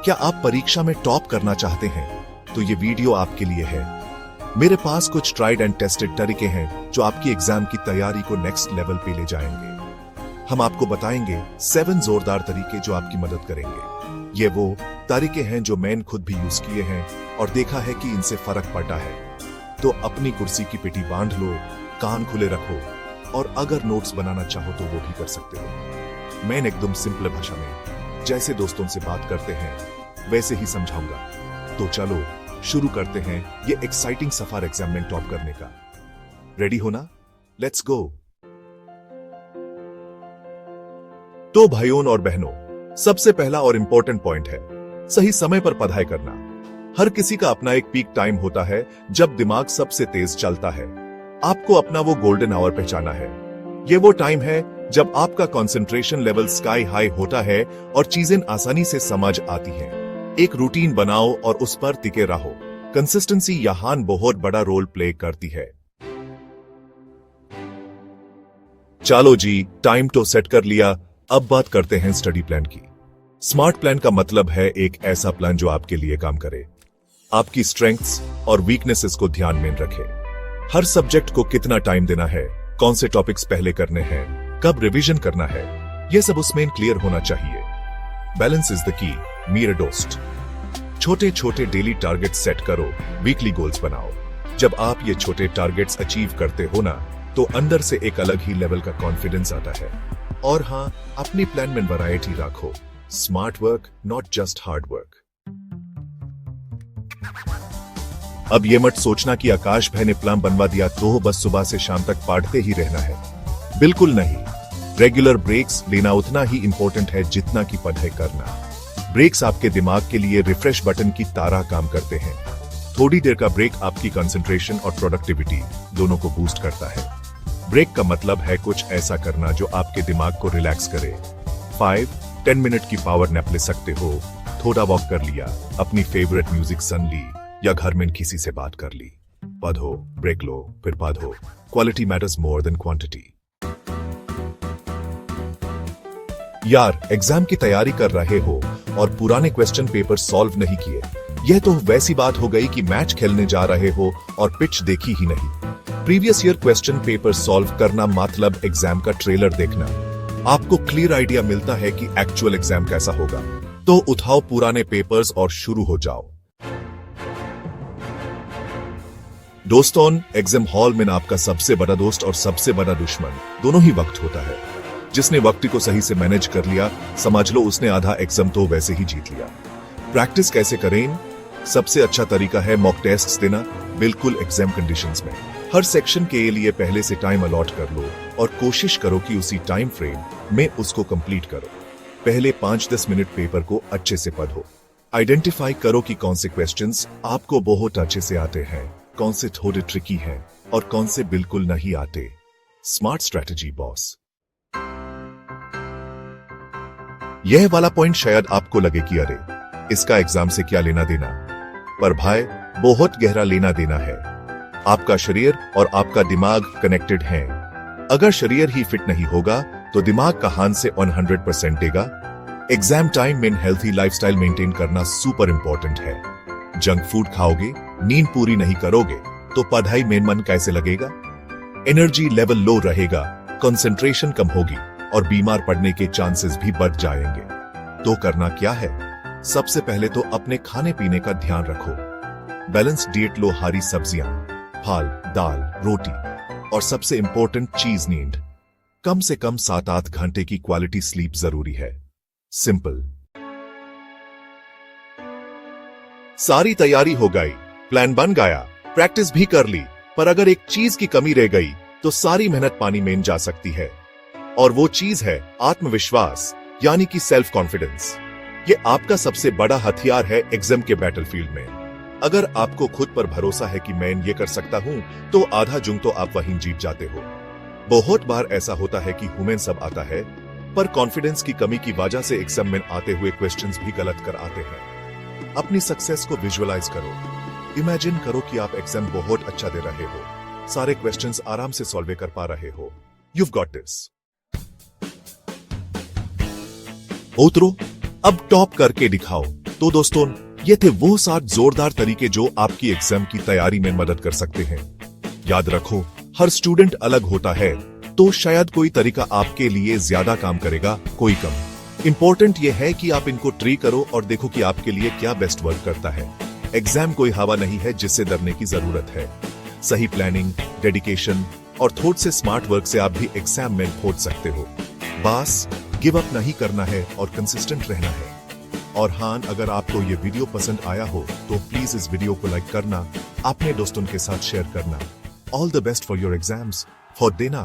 क्या आप परीक्षा में टॉप करना चाहते हैं? तो ये वीडियो आपके लिए है। मेरे पास कुछ ट्राइड एंड टेस्टेड तरीके हैं जो आपकी एग्जाम की तैयारी को नेक्स्ट लेवल पे ले जाएंगे। हम आपको बताएंगे 7 जोरदार तरीके जो आपकी मदद करेंगे। ये वो तरीके हैं जो मैंने खुद भी यूज किए हैं और देखा है कि इनसे फर्क पड़ता है। तो अपनी कुर्सी की पिटी बांध लो, कान खुले रखो और अगर नोट्स बनाना चाहो तो वो भी कर सकते हो। मैं एकदम सिंपल भाषा में जैसे दोस्तों से बात करते हैं वैसे ही समझाऊंगा। तो चलो शुरू करते हैं ये एक्साइटिंग सफर एग्जाम में टॉप करने का। रेडी हो ना? Let's go. तो भाइयों और बहनों, सबसे पहला और इंपॉर्टेंट पॉइंट है सही समय पर पढ़ाई करना। हर किसी का अपना एक पीक टाइम होता है जब दिमाग सबसे तेज चलता है। आपको अपना वो गोल्डन आवर पहचाना है। ये वो टाइम है जब आपका कंसंट्रेशन लेवल स्काई हाई होता है और चीजें आसानी से समझ आती हैं। एक रूटीन बनाओ और उस पर टिके रहो। कंसिस्टेंसी यहां बहुत बड़ा रोल प्ले करती है। चलो जी, टाइम तो सेट कर लिया, अब बात करते हैं स्टडी प्लान की। स्मार्ट प्लान का मतलब है एक ऐसा प्लान जो आपके लिए काम करे, आपकी स्ट्रेंथ्स और वीकनेसेस को ध्यान में रखे। हर सब्जेक्ट को कितना टाइम देना है, कौन से टॉपिक्स पहले करने हैं, कब रिवीजन करना है, यह सब उसमें क्लियर होना चाहिए। बैलेंस इज द की, मेरे दोस्त। छोटे छोटे डेली टारगेट सेट करो, वीकली गोल्स बनाओ। जब आप ये छोटे टारगेट्स अचीव करते हो ना, तो अंदर से एक अलग ही लेवल का कॉन्फिडेंस आता है। और हाँ, अपनी प्लान में वैरायटी रखो। Smart work, not just hard work. अब ये मत सोचना कि आकाश भाई ने प्लान बनवा दिया तो बस सुबह से शाम तक पढ़ते ही रहना है। बिल्कुल नहीं। रेगुलर ब्रेक्स लेना उतना ही इंपॉर्टेंट है जितना कि पढ़ाई करना। ब्रेक्स आपके दिमाग के लिए रिफ्रेश बटन की तरह काम करते हैं। थोड़ी देर का ब्रेक आपकी कंसंट्रेशन और प्रोडक्टिविटी दोनों को बूस्ट करता है। ब्रेक का मतलब है कुछ ऐसा करना जो आपके दिमाग को रिलैक्स करे। 5-10 मिनट की पावर नैप ले सकते हो, थोड़ा वॉक कर लिया, अपनी फेवरेट म्यूजिक सुन ली या घर में किसी से बात कर ली। पढ़ो, ब्रेक लो, फिर पढ़ो। Quality matters more than quantity. यार, एग्जाम की तैयारी कर रहे हो और पुराने क्वेश्चन पेपर सॉल्व नहीं किए, यह तो वैसी बात हो गई कि मैच खेलने जा रहे हो और पिच देखी ही नहीं। Previous year question paper solve करना मतलब एग्जाम का ट्रेलर देखना। आपको क्लियर आइडिया मिलता है कि एक्चुअल एग्जाम कैसा होगा। तो उठाओ पुराने पेपर्स और शुरू हो जाओ। दोस्तों, एग्जाम हॉल में आपका सबसे बड़ा दोस्त और सबसे बड़ा दुश्मन दोनों ही वक्त होता है। जिसने वक्त को सही से मैनेज कर लिया, समझ लो उसने आधा एग्जाम तो वैसे ही जीत लिया। प्रैक्टिस कैसे करें? सबसे अच्छा तरीका है मॉक टेस्ट्स देना, बिल्कुल एग्जाम कंडीशंस में। हर सेक्शन के लिए पहले से टाइम अलॉट कर लो और कोशिश करो कि उसी टाइम फ्रेम में उसको कंप्लीट करो। पहले 5-10 मिनट पेपर को अच्छे से पढ़ो। आइडेंटिफाई करो कि कौन से क्वेश्चंस आपको बहुत अच्छे से आते हैं, कौन से थोड़े ट्रिकी हैं और कौन से बिल्कुल नहीं आते। Smart strategy boss. यह वाला पॉइंट शायद आपको लगे कि अरे, इसका एग्जाम से क्या लेना देना, पर भाई बहुत गहरा लेना देना है। आपका शरीर और आपका दिमाग कनेक्टेड हैं। अगर शरीर ही फिट नहीं होगा तो दिमाग कहां से 100% देगा। एग्जाम टाइम में हेल्थी लाइफस्टाइल मेंटेन करना सुपर इंपॉर्टेंट है। जंक फूड खाओगे, नींद पूरी नहीं करोगे तो पढ़ाई में मन कैसे लगेगा? एनर्जी लेवल लो रहेगा, कंसंट्रेशन कम होगी और बीमार पड़ने के चांसेस भी बढ़ जाएंगे। तो करना क्या है? सबसे पहले तो अपने खाने पीने का ध्यान रखो। बैलेंस डाइट लो, हरी सब्जियां, फल, दाल, रोटी और सबसे इंपॉर्टेंट चीज नींद। कम से कम 7-8 घंटे की क्वालिटी स्लीप जरूरी है। सिंपल। सारी तैयारी हो गई, प्लान बन गया, प्रैक्टिस भी कर ली, पर अगर एक चीज की कमी रह गई तो सारी मेहनत पानी में जा सकती है। और वो चीज है आत्मविश्वास, यानी कि सेल्फ कॉन्फिडेंस। ये आपका सबसे बड़ा हथियार है एग्जाम के बैटलफील्ड में। अगर आपको खुद पर भरोसा है कि मैं ये कर सकता हूं, तो आधा जुंग तो आप वहीं जीत जाते हो। बहुत बार ऐसा होता है कि हुमें सब आता है, पर कॉन्फिडेंस की कमी की वजह से एग्जाम में आते हुए क्वेश्चंस भी गलत कर आते हैं। अपनी सक्सेस को विजुअलाइज करो। इमेजिन करो कि आप एग्जाम बहुत अच्छा दे रहे हो, सारे क्वेश्चंस आराम से सॉल्व कर पा रहे हो। You've got this. उतरो, अब टॉप करके दिखाओ। तो दोस्तों, ये थे वो 7 जोरदार तरीके जो आपकी एग्जाम की तैयारी में मदद कर सकते हैं। याद रखो, हर स्टूडेंट अलग होता है, तो शायद कोई तरीका आपके लिए ज्यादा काम करेगा, कोई कम। इंपॉर्टेंट ये है कि आप इनको ट्री करो और देखो कि आपके लिए क्या बेस्ट वर्क करता है। एग्जाम कोई हवा नहीं है जिससे डरने की जरूरत है। सही प्लानिंग, डेडिकेशन और थोड़े से स्मार्ट वर्क से आप भी एग्जाम में पहुंच सकते हो। बस गिव अप नहीं करना है और कंसिस्टेंट रहना है। और हाँ, अगर आपको ये वीडियो पसंद आया हो तो प्लीज इस वीडियो को लाइक करना, अपने दोस्तों के साथ शेयर करना। All the best for your exams, for देना।